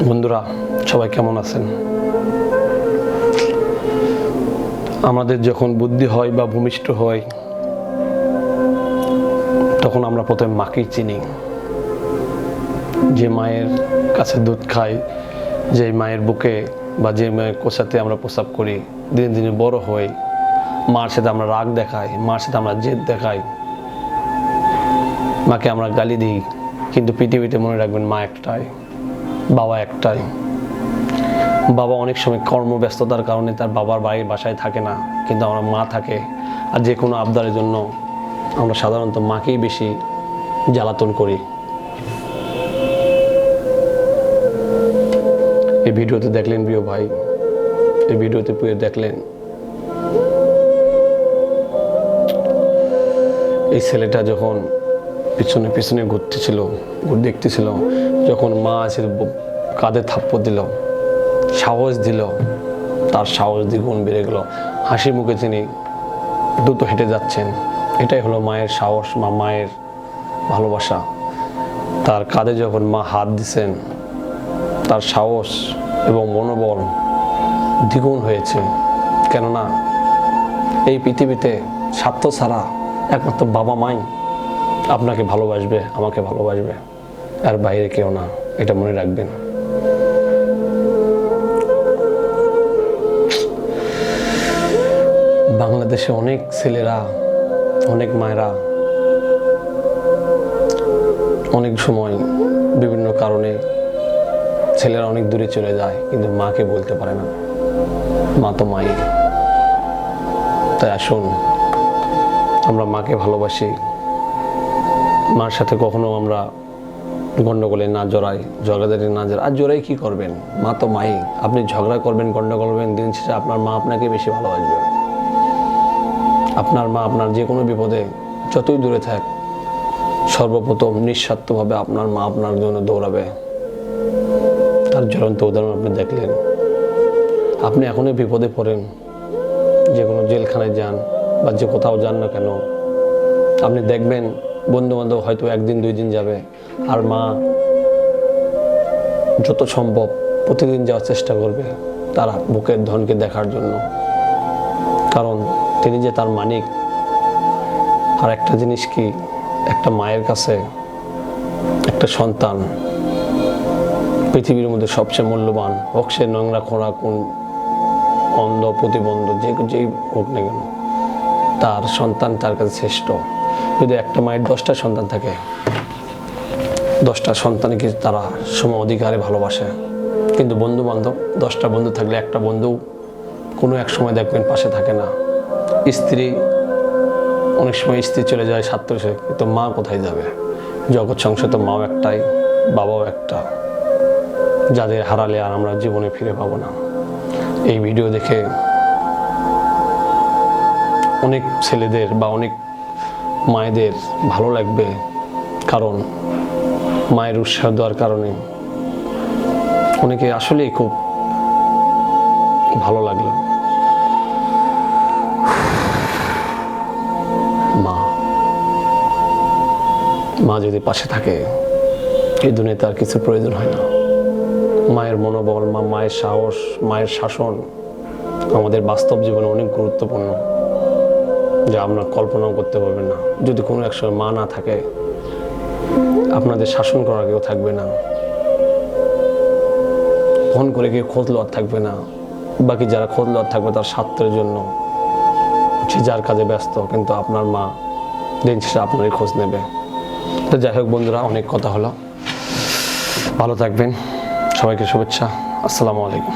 বন্ধুরা সবাই কেমন আছেন? আমাদের যখন বুদ্ধি হয় বা ভূমিষ্ঠ হয় তখন আমরা প্রথমে মাকেই চিনি, যে মায়ের কাছে দুধ খাই, যে মায়ের বুকে বা যে মায়ের কোষাতে আমরা প্রস্রাব করি, দিনে দিনে বড় হই। মার সাথে আমরা রাগ দেখাই, মার সাথে আমরা জেদ দেখাই, মাকে আমরা গালি দিই। কিন্তু পৃথিবীতে মনে রাখবেন মা একটাই, বাবা একটাই। বাবা অনেক সময় কর্মব্যস্ততার কারণে তার বাবার বাসায় থাকে না, কিন্তু আমার মা থাকে। আর যে কোনো আবদারের জন্য আমরা সাধারণত মাকেই বেশি জ্বালাতন করি। এই ভিডিওতে দেখলেন প্রিয় ভাই, এই ভিডিওতে প্রিয় দেখলেন এই ছেলেটা যখন পিছনে পিছনে দেখতেছিল, যখন মা আছে কাঁধে থাপ্পড় দিল, সাহস দিল, তার সাহস দ্বিগুণ বেড়ে গেল। হাসি মুখে তিনি দ্রুত হেঁটে যাচ্ছেন। এটাই হলো মায়ের সাহস, মায়ের ভালোবাসা। তার কাঁধে যখন মা হাত দিছেন, তার সাহস এবং মনোবল দ্বিগুণ হয়েছে। কেননা এই পৃথিবীতে স্বার্থ ছাড়া একমাত্র বাবা মাই আপনাকে ভালোবাসবে, আমাকে ভালোবাসবে, আর বাইরে কেউ না। এটা মনে রাখবেন। বাংলাদেশে অনেক ছেলেরা, অনেক মায়েরা অনেক সময় বিভিন্ন কারণে ছেলেরা অনেক দূরে চলে যায়, কিন্তু মাকে বলতে পারে না। মা তো মাই। তাই আসুন আমরা মাকে ভালোবাসি, মার সাথে কখনো আমরা গন্ডগোলে না জড়াই, ঝগড়াঝাটি না জড়াই। আর জড়াই কি করবেন? মা তো মাই। আপনি ঝগড়া করবেন, গন্ডগোল করবেন, দিন শেষে আপনার মা আপনাকে বেশি ভালোবাসবে। আপনার মা আপনার যে কোনো বিপদে যতই দূরে থাক, সর্বপ্রথম নিঃস্বার্থভাবে আপনার মা আপনার জন্য দৌড়াবে। তার জ্বলন্ত উদাহরণ আপনি দেখলেন। আপনি এখনই বিপদে পড়েন, যে কোনো জেলখানায় যান বা যে কোথাও যান না কেন, আপনি দেখবেন বন্ধু বান্ধব হয়তো একদিন দুই দিন যাবে, আর মা যত সম্ভব প্রতিদিন যাওয়ার চেষ্টা করবে তার বুকের ধনকে দেখার জন্য। কারণ তিনি যে তার মানিক। আর একটা জিনিস কি, একটা মায়ের কাছে একটা সন্তান পৃথিবীর মধ্যে সবচেয়ে মূল্যবান। হোক সে নোংরা, খোঁড়া, কোন অন্ধ, প্রতিবন্ধ, যেই হোক না কেন, তার সন্তান তার কাছে শ্রেষ্ঠ। যদি একটা মায়ের 10টা সন্তান থাকে, 10টা সন্তানকে তারা সম অধিকারে ভালোবাসে। কিন্তু বন্ধু বান্ধব, 10টা বন্ধু থাকলে একটা বন্ধু কোনো এক সময় দেখবেন পাশে থাকে না। স্ত্রী, অনেক সময় স্ত্রী চলে যায় স্বার্থে, কিন্তু মা কোথায় যাবে? জগৎ সংসার তো মাও একটাই, বাবাও একটা, যাদের হারালে আর আমরা জীবনে ফিরে পাবো না। এই ভিডিও দেখে অনেক ছেলেদের বা অনেক মায়েদের ভালো লাগবে, কারণ মায়ের উৎসাহ দেওয়ার কারণে অনেকে আসলেই খুব ভালো লাগলো। মা যদি পাশে থাকে, এই দুনিয়াতে আর কিছু প্রয়োজন হয় না। মায়ের মনোবল, মায়ের সাহস, মায়ের শাসন আমাদের বাস্তব জীবনে অনেক গুরুত্বপূর্ণ, যা আপনার কল্পনাও করতে পারবেন না। যদি কোনো এক সময় মা না থাকে, আপনাদের শাসন করার কেউ থাকবে না, ফোন করে কেউ খোঁজ লওয়ার থাকবে না। বাকি যারা খোঁজ লওয়ার থাকবে তার স্বার্থের জন্য, যে যার কাজে ব্যস্ত, কিন্তু আপনার মা দিন শেষে আপনারই খোঁজ নেবে। তো যাই হোক বন্ধুরা, অনেক কথা হলো। ভালো থাকবেন, সবাইকে শুভেচ্ছা। আসসালামু আলাইকুম।